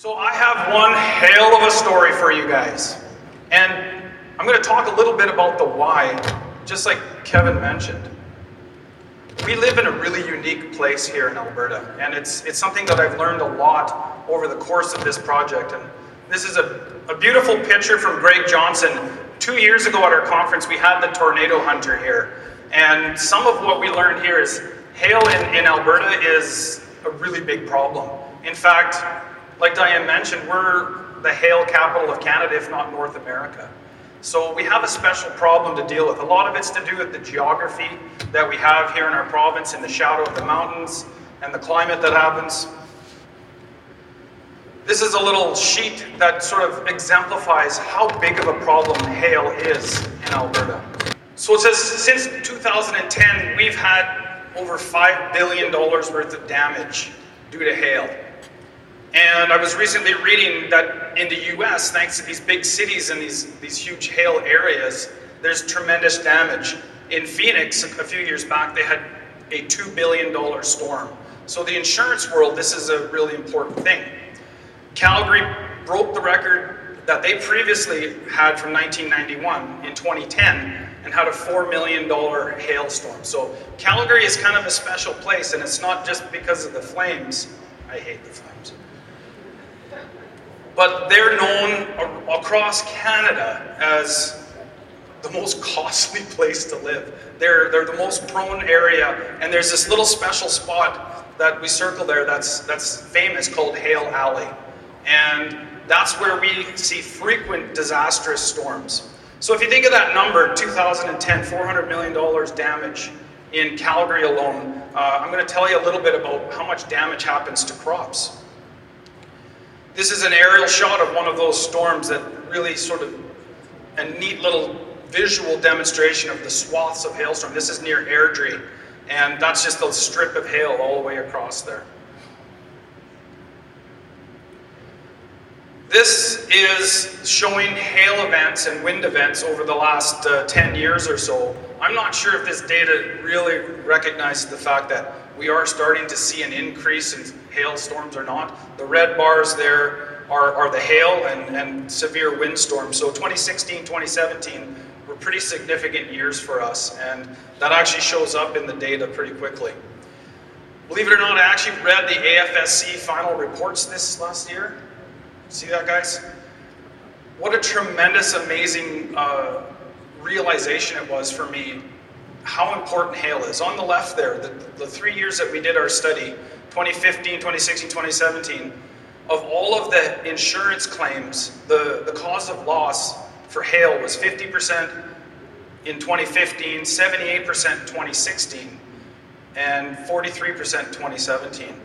So I have one hell of a story for you guys. And I'm going to talk a little bit about the why, just like Kevin mentioned. We live in a really unique place here in Alberta, and it's something that I've learned a lot over the course of this project. And this is a beautiful picture from Greg Johnson. 2 years ago at our conference, we had the tornado hunter here. And some of what we learned here is hail in Alberta is a really big problem. In fact, like Diane mentioned, we're the hail capital of Canada, if not North America. So we have a special problem to deal with. A lot of it's to do with the geography that we have here in our province, in the shadow of the mountains, and the climate that happens. This is a little sheet that sort of exemplifies how big of a problem hail is in Alberta. So it says since 2010, we've had over $5 billion worth of damage due to hail. And I was recently reading that in the US, thanks to these big cities and these huge hail areas, there's tremendous damage. In Phoenix, a few years back, they had a $2 billion storm. So the insurance world, this is a really important thing. Calgary broke the record that they previously had from 1991 in 2010 and had a $4 million hailstorm. So Calgary is kind of a special place, and it's not just because of the flames. I hate the flames. But they're known across Canada as the most costly place to live. They're the most prone area, and there's this little special spot that we circle there that's famous called Hail Alley. And that's where we see frequent disastrous storms. So if you think of that number, 2010, $400 million damage in Calgary alone, I'm going to tell you a little bit about how much damage happens to crops. This is an aerial shot of one of those storms that really sort of a neat little visual demonstration of the swaths of hailstorm. This is near Airdrie, and that's just a strip of hail all the way across there. This is showing hail events and wind events over the last 10 years or so. I'm not sure if this data really recognizes the fact that we are starting to see an increase in hailstorms or not. The red bars there are the hail and severe windstorms. So 2016, 2017 were pretty significant years for us, and that actually shows up in the data pretty quickly. Believe it or not, I actually read the AFSC final reports this last year. See that, guys? What a tremendous, amazing realization it was for me how important hail is. On the left there, the 3 years that we did our study, 2015, 2016, 2017, of all of the insurance claims, the cause of loss for hail was 50% in 2015, 78% in 2016, and 43% in 2017.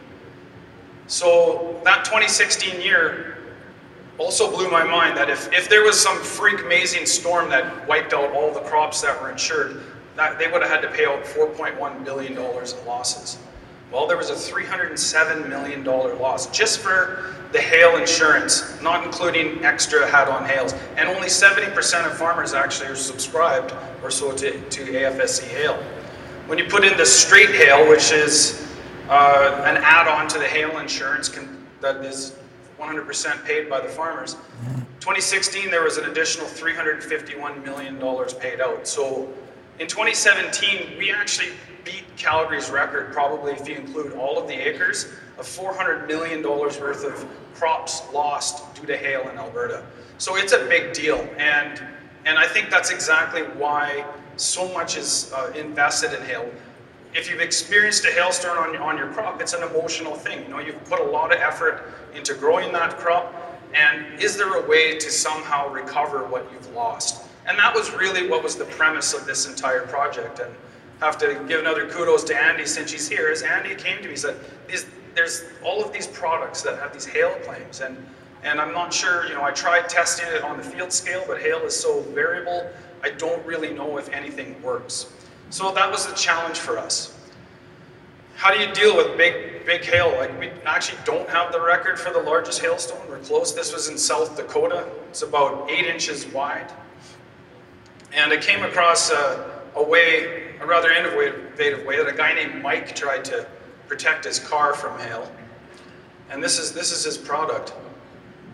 So that 2016 year also blew my mind that if there was some freak amazing storm that wiped out all the crops that were insured, that they would have had to pay out $4.1 billion in losses. Well, there was a $307 million loss just for the hail insurance, not including extra had-on hails. And only 70% of farmers actually are subscribed or so to AFSC hail. When you put in the straight hail, which is an add-on to the hail insurance that is 100% paid by the farmers, 2016 there was an additional $351 million paid out. So in 2017, we actually beat Calgary's record, probably if you include all of the acres, of $400 million worth of crops lost due to hail in Alberta. So it's a big deal, and I think that's exactly why so much is invested in hail. If you've experienced a hailstorm on your crop, it's an emotional thing. You know, you've put a lot of effort into growing that crop, and is there a way to somehow recover what you've lost? And that was really what was the premise of this entire project. And I have to give another kudos to Andy since she's here. As Andy came to me, he said, there's all of these products that have these hail claims. And I'm not sure, I tried testing it on the field scale, but hail is so variable, I don't really know if anything works. So that was the challenge for us. How do you deal with big hail? Like, we actually don't have the record for the largest hailstone. We're close. This was in South Dakota. It's about 8 inches wide. And I came across a rather innovative way that a guy named Mike tried to protect his car from hail. And this is his product.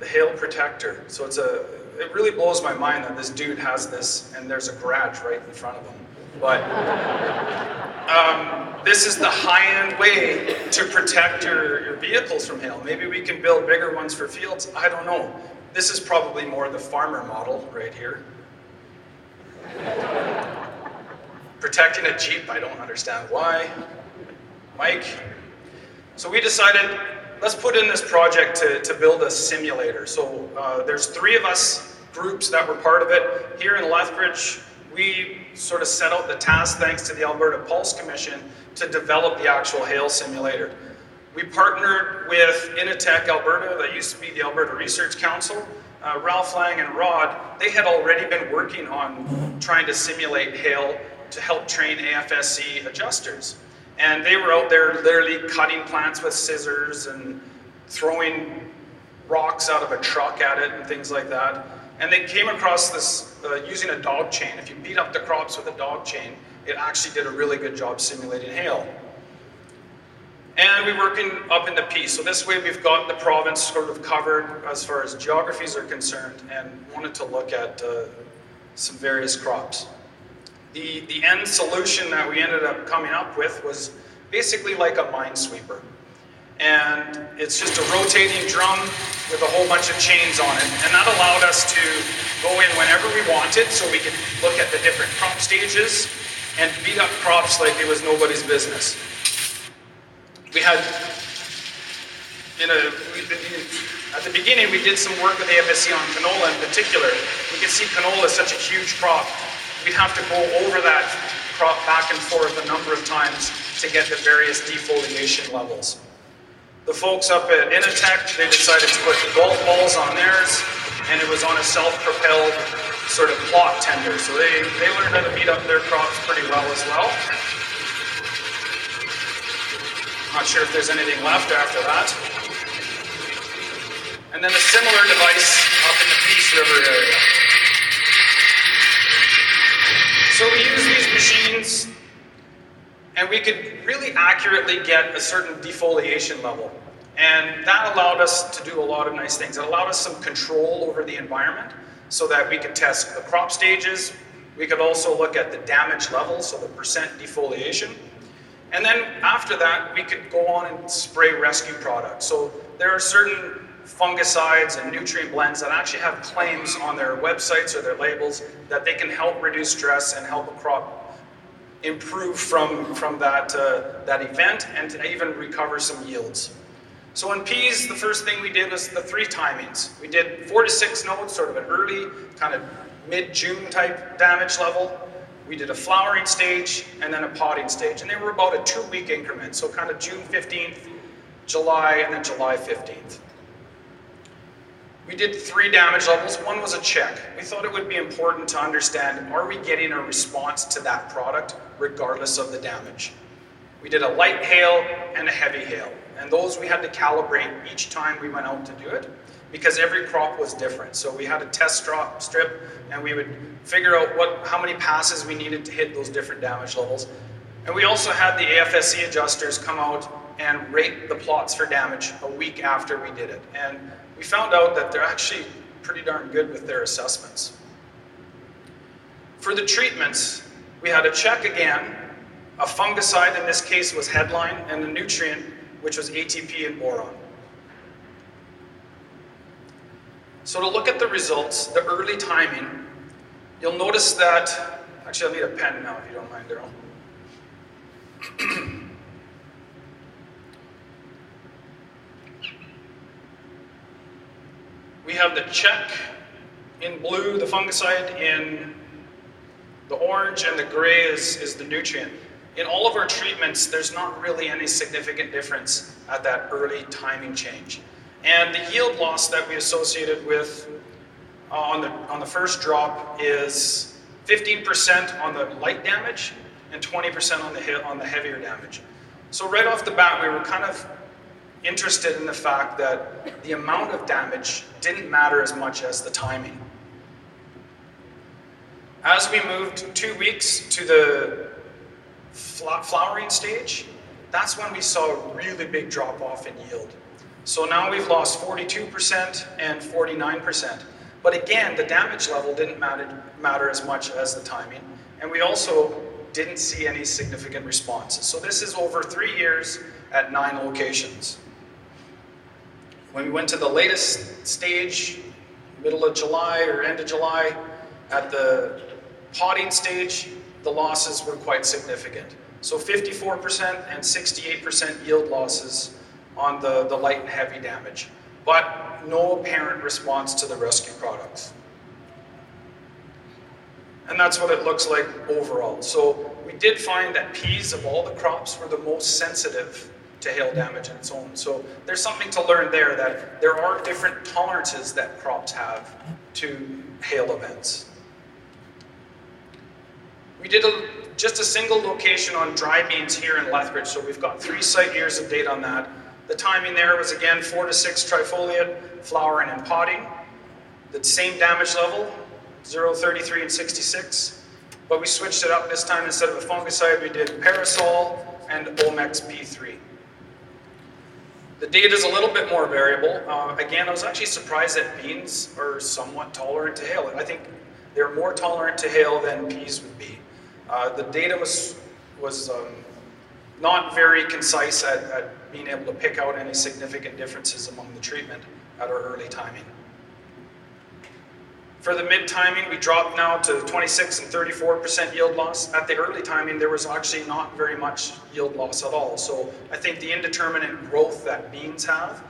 the hail protector. So it really blows my mind that this dude has this, and there's a garage right in front of him. But this is the high-end way to protect your vehicles from hail. Maybe we can build bigger ones for fields. I don't know. This is probably more the farmer model right here. Protecting a Jeep, I don't understand why. Mike. So we decided, let's put in this project to build a simulator. So there's 3 of us groups that were part of it. Here in Lethbridge, we sort of set out the task, thanks to the Alberta Pulse Commission, to develop the actual hail simulator. We partnered with Initech Alberta, that used to be the Alberta Research Council. Ralph Lang and Rod, they had already been working on trying to simulate hail to help train AFSC adjusters. And they were out there literally cutting plants with scissors and throwing rocks out of a truck at it and things like that. And they came across this using a dog chain. If you beat up the crops with a dog chain, it actually did a really good job simulating hail. And we're working up in the Peace. So this way we've got the province sort of covered as far as geographies are concerned, and wanted to look at some various crops. The end solution that we ended up coming up with was basically like a minesweeper. And it's just a rotating drum with a whole bunch of chains on it. And that allowed us to go in whenever we wanted, so we could look at the different crop stages and beat up crops like it was nobody's business. We had, at the beginning, we did some work with AFSC on canola in particular. We could see canola is such a huge crop. We'd have to go over that crop back and forth a number of times to get the various defoliation levels. The folks up at Initech, they decided to put golf balls on theirs, and it was on a self-propelled sort of plot tender. So they learned how to beat up their crops pretty well as well. Not sure if there's anything left after that. And then a similar device up in the Peace River area. So we use these machines, and we could really accurately get a certain defoliation level. And that allowed us to do a lot of nice things. It allowed us some control over the environment so that we could test the crop stages. We could also look at the damage level, so the percent defoliation. And then after that, we could go on and spray rescue products. So there are certain fungicides and nutrient blends that actually have claims on their websites or their labels that they can help reduce stress and help a crop improve from that event, and to even recover some yields. So in peas, the first thing we did was the 3 timings. We did 4 to 6 nodes, sort of an early, kind of mid-June type damage level. We did a flowering stage and then a potting stage, and they were about a 2-week increment, so kind of June 15th, July, and then July 15th. We did 3 damage levels. One was a check. We thought it would be important to understand, are we getting a response to that product regardless of the damage? We did a light hail and a heavy hail, and those we had to calibrate each time we went out to do it, because every crop was different. So we had a test strip, and we would figure out how many passes we needed to hit those different damage levels. And we also had the AFSC adjusters come out and rate the plots for damage a week after we did it. And we found out that they're actually pretty darn good with their assessments. For the treatments, we had a check again, a fungicide, in this case was headline, and a nutrient, which was ATP and boron. So to look at the results, the early timing, you'll notice that, actually I'll need a pen now if you don't mind, Daryl. We have the check in blue, the fungicide in the orange, and the gray is the nutrient. In all of our treatments, there's not really any significant difference at that early timing change. And the yield loss that we associated with on the first drop is 15% on the light damage and 20% on the heavier damage. So right off the bat, we were kind of interested in the fact that the amount of damage didn't matter as much as the timing. As we moved 2 weeks to the flowering stage, that's when we saw a really big drop off in yield. So now we've lost 42% and 49%. But again, the damage level didn't matter as much as the timing. And we also didn't see any significant responses. So this is over 3 years at 9 locations. When we went to the latest stage, middle of July or end of July, at the potting stage, the losses were quite significant. So 54% and 68% yield losses on the light and heavy damage, but no apparent response to the rescue products. And that's what it looks like overall. So we did find that peas of all the crops were the most sensitive to hail damage on its own. So there's something to learn there, that there are different tolerances that crops have to hail events. We did just a single location on dry beans here in Lethbridge, so we've got 3 site years of data on that. The timing there was again 4 to 6 trifoliate, flowering and potting. The same damage level, 0, 33 and 66, but we switched it up this time. Instead of a fungicide, we did Parasol and Omex P3. The data is a little bit more variable. Again, I was actually surprised that beans are somewhat tolerant to hail. I think they're more tolerant to hail than peas would be. The data was not very concise at being able to pick out any significant differences among the treatment at our early timing. For the mid-timing, we dropped now to 26 and 34% yield loss. At the early timing, there was actually not very much yield loss at all. So I think the indeterminate growth that beans have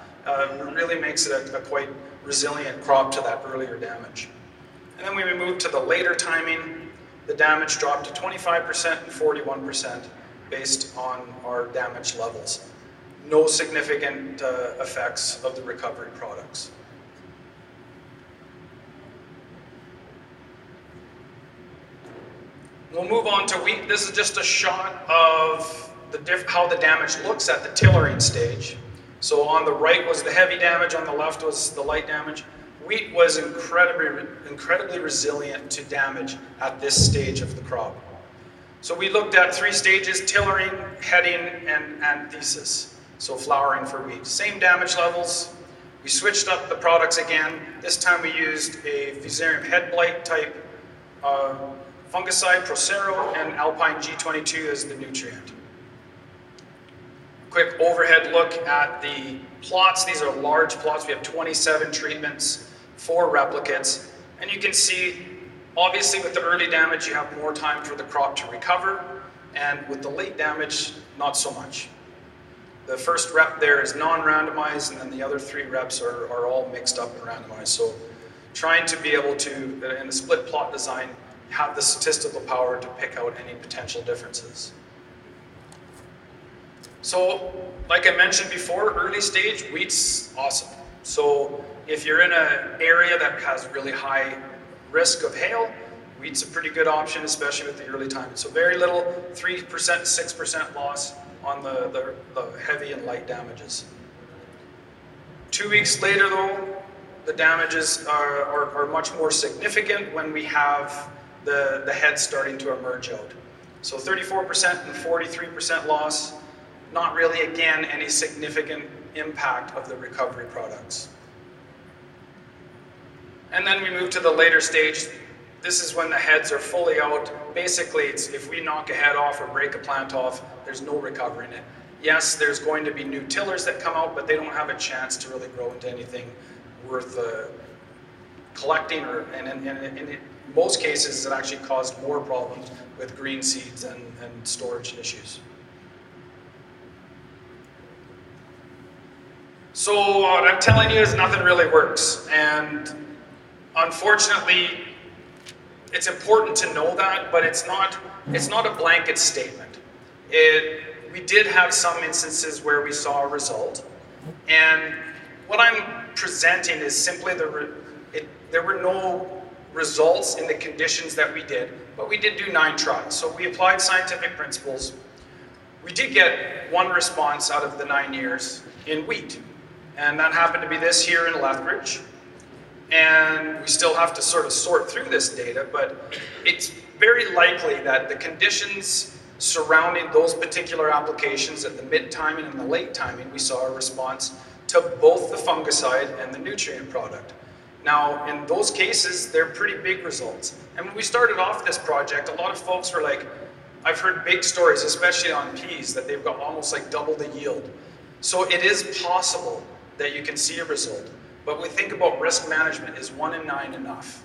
really makes it a quite resilient crop to that earlier damage. And then when we moved to the later timing, the damage dropped to 25% and 41% based on our damage levels. No significant effects of the recovery products. We'll move on to wheat. This is just a shot of how the damage looks at the tillering stage. So on the right was the heavy damage, on the left was the light damage. Wheat was incredibly resilient to damage at this stage of the crop. So we looked at 3 stages: tillering, heading, and anthesis. So flowering for wheat. Same damage levels. We switched up the products again. This time we used a Fusarium head blight type fungicide, Procero, and Alpine G22 as the nutrient. Quick overhead look at the plots. These are large plots. We have 27 treatments, 4 replicates, and you can see, obviously with the early damage, you have more time for the crop to recover, and with the late damage, not so much. The first rep there is non-randomized, and then the other 3 reps are all mixed up and randomized. So trying to be able to, in the split plot design, have the statistical power to pick out any potential differences. So, like I mentioned before, early stage, wheat's awesome. So if you're in an area that has really high risk of hail, wheat's a pretty good option, especially with the early timing. So very little, 3%, 6% loss on the heavy and light damages. 2 weeks later though, the damages are much more significant when we have the head starting to emerge out. So 34% and 43% loss, not really, again, any significant impact of the recovery products. And then we move to the later stage. This is when the heads are fully out. Basically, it's if we knock a head off or break a plant off, there's no recovering it. Yes, there's going to be new tillers that come out, but they don't have a chance to really grow into anything worth collecting, and in most cases it actually caused more problems with green seeds and storage issues. So what I'm telling you is nothing really works, and unfortunately it's important to know that, but it's not a blanket statement. We did have some instances where we saw a result, and what I'm presenting is simply there were no results in the conditions that we did, but we did do 9 trials. So we applied scientific principles. We did get 1 response out of the 9 years in wheat, and that happened to be this here in Lethbridge. And we still have to sort of sort through this data, but it's very likely that the conditions surrounding those particular applications at the mid timing and the late timing, we saw a response to both the fungicide and the nutrient product. Now, in those cases, they're pretty big results. And when we started off this project, a lot of folks were like, I've heard big stories, especially on peas, that they've got almost like double the yield. So it is possible that you can see a result. But we think about risk management. Is 1 in 9 enough?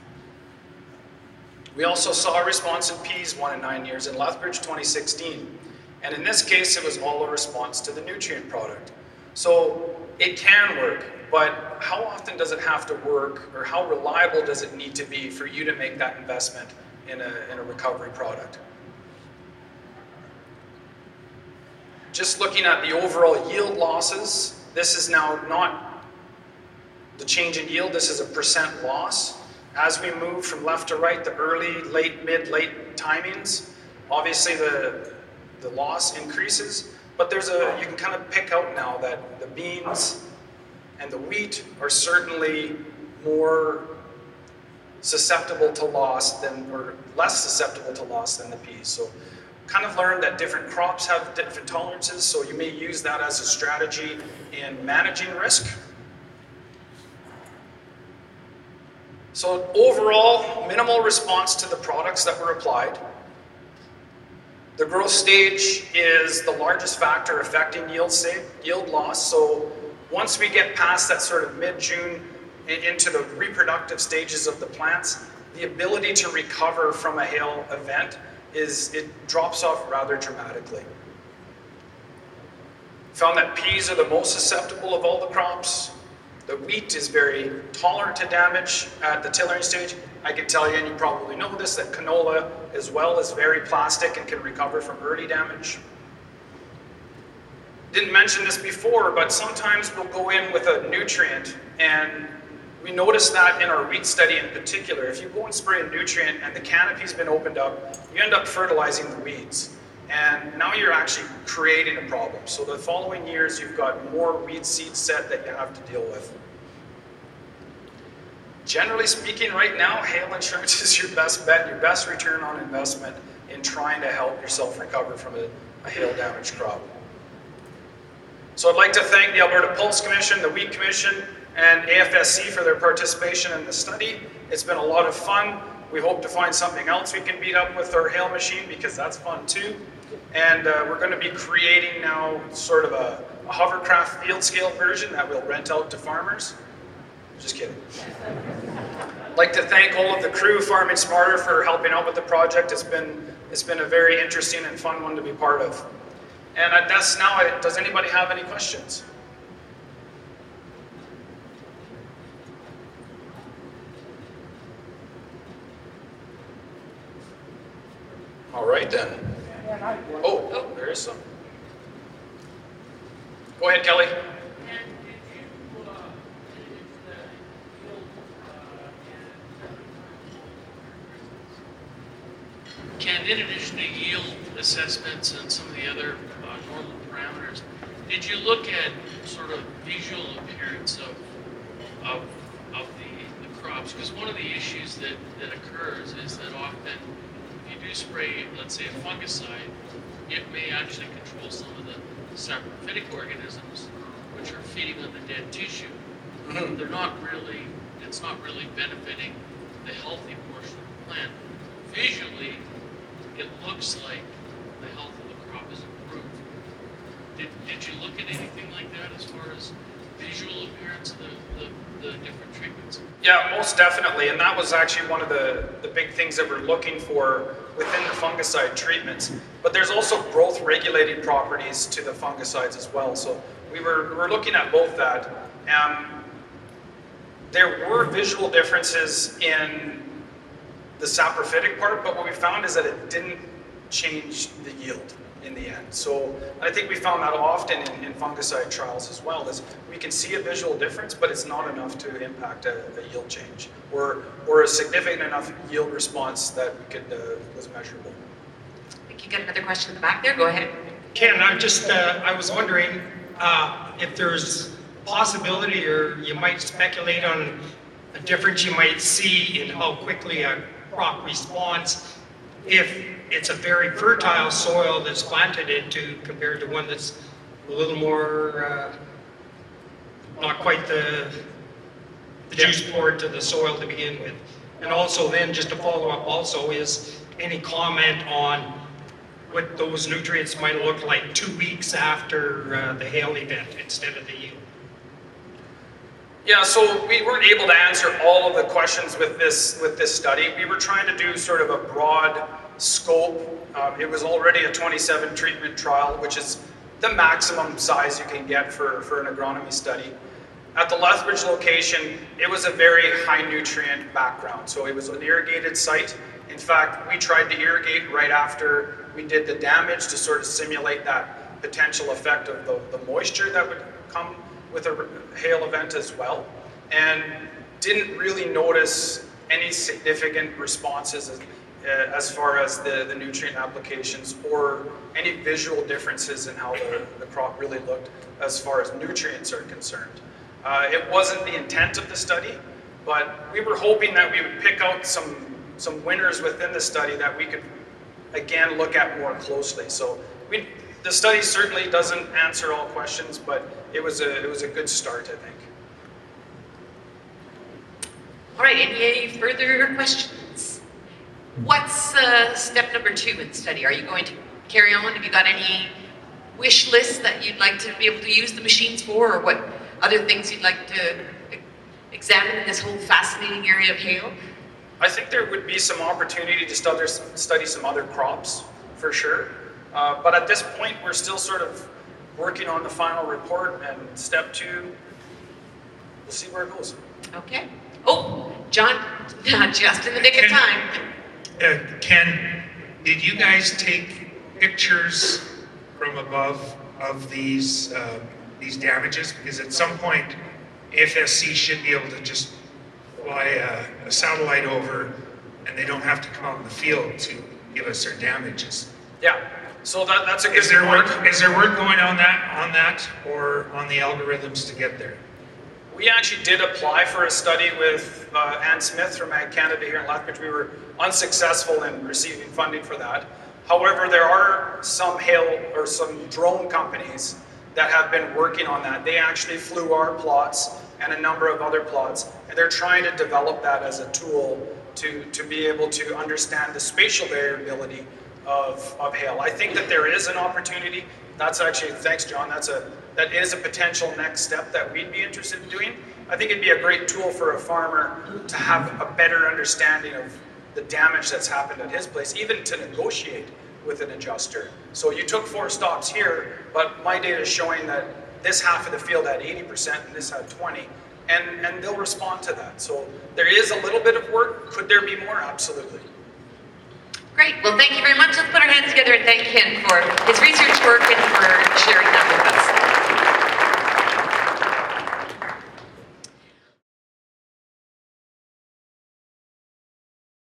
We also saw a response in peas 1 in 9 years in Lethbridge 2016. And in this case, it was all a response to the nutrient product. So it can work, but how often does it have to work, or how reliable does it need to be for you to make that investment in a recovery product? Just looking at the overall yield losses, this is now not the change in yield, this is a percent loss. As we move from left to right, the early, late, mid, late timings, obviously the loss increases, but you can kind of pick out now that the beans and the wheat are certainly more susceptible to loss or less susceptible to loss than the peas. So kind of learned that different crops have different tolerances, so you may use that as a strategy in managing risk. So overall, minimal response to the products that were applied. The growth stage is the largest factor affecting yield loss. So once we get past that sort of mid-June into the reproductive stages of the plants, the ability to recover from a hail event it drops off rather dramatically. Found that peas are the most susceptible of all the crops. The wheat is very tolerant to damage at the tillering stage. I can tell you, and you probably know this, that canola as well is very plastic and can recover from early damage. Didn't mention this before, but sometimes we'll go in with a nutrient, and we notice that in our wheat study in particular. If you go and spray a nutrient and the canopy's been opened up, you end up fertilizing the weeds. And now you're actually creating a problem. So the following years, you've got more weed seed set that you have to deal with. Generally speaking, right now, hail insurance is your best bet, your best return on investment in trying to help yourself recover from a hail damaged crop. So I'd like to thank the Alberta Pulse Commission, the Wheat Commission, and AFSC for their participation in the study. It's been a lot of fun. We hope to find something else we can beat up with our hail machine, because that's fun too. And we're going to be creating now sort of a hovercraft field scale version that we'll rent out to farmers. Just kidding. I'd like to thank all of the crew, Farming Smarter, for helping out with the project. It's been a very interesting and fun one to be part of. And that's now, does anybody have any questions? All right then. Oh, there is some. Go ahead, Kelly. Ken, in addition to yield assessments and some of the other normal parameters, did you look at sort of visual appearance of the crops? Because one of the issues that occurs is that often if you do spray, let's say, a fungicide, it may actually control some of the saprophytic organisms which are feeding on the dead tissue. Mm-hmm. It's not really benefiting the healthy portion of the plant. Visually, it looks like the health of the crop is improved. Did you look at anything like that as far as visual appearance of the different treatments? Yeah, most definitely, and that was actually one of the big things that we're looking for within the fungicide treatments. But there's also growth regulating properties to the fungicides as well. So we were looking at both that. There were visual differences in the saprophytic part, but what we found is that it didn't change the yield in the end. So I think we found that often in fungicide trials as well, is we can see a visual difference, but it's not enough to impact a yield change or a significant enough yield response that was measurable. I think you got another question in the back there. Go ahead. Ken, I was wondering if there's possibility, or you might speculate on a difference you might see in how quickly a crop responds if it's a very fertile soil that's planted into compared to one that's a little more not quite the juice poured to the soil to begin with. And also then, just to follow up also, is any comment on what those nutrients might look like 2 weeks after the hail event instead of the yield? Yeah, so we weren't able to answer all of the questions with this study. We were trying to do sort of a broad scope. It was already a 27 treatment trial, which is the maximum size you can get for an agronomy study. At the Lethbridge location, it was a very high nutrient background, so it was an irrigated site. In fact, we tried to irrigate right after we did the damage to sort of simulate that potential effect of the moisture that would come with a hail event as well, and didn't really notice any significant responses as far as the nutrient applications or any visual differences in how the crop really looked as far as nutrients are concerned. It wasn't the intent of the study, but we were hoping that we would pick out some winners within the study that we could again look at more closely. So the study certainly doesn't answer all questions, but it was a good start, I think. All right, any further questions? What's step number 2 in the study? Are you going to carry on? Have you got any wish lists that you'd like to be able to use the machines for, or what other things you'd like to examine in this whole fascinating area of hail? I think there would be some opportunity to study some other crops, for sure. But at this point, we're still sort of working on the final report, and step 2, we'll see where it goes. Okay. Oh, John, just in the nick of time. Ken, did you guys take pictures from above of these damages? Because at some point, FSC should be able to just fly a satellite over, and they don't have to come out in the field to give us their damages. Yeah, so that's a good Is there point. work going on that, or on the algorithms to get there? We actually did apply for a study with Ann Smith from Ag Canada here in Lethbridge. We were unsuccessful in receiving funding for that. However, there are some drone companies that have been working on that. They actually flew our plots and a number of other plots, and they're trying to develop that as a tool to be able to understand the spatial variability of hail. I think that there is an opportunity. That's actually, thanks John, that is a potential next step that we'd be interested in doing. I think it'd be a great tool for a farmer to have a better understanding of the damage that's happened at his place, even to negotiate with an adjuster. So you took 4 stops here, but my data is showing that this half of the field had 80% and this had 20, and they'll respond to that. So there is a little bit of work. Could there be more? Absolutely. Great. Well, thank you very much. Let's put our hands together and thank Ken for his research work and for sharing that with us.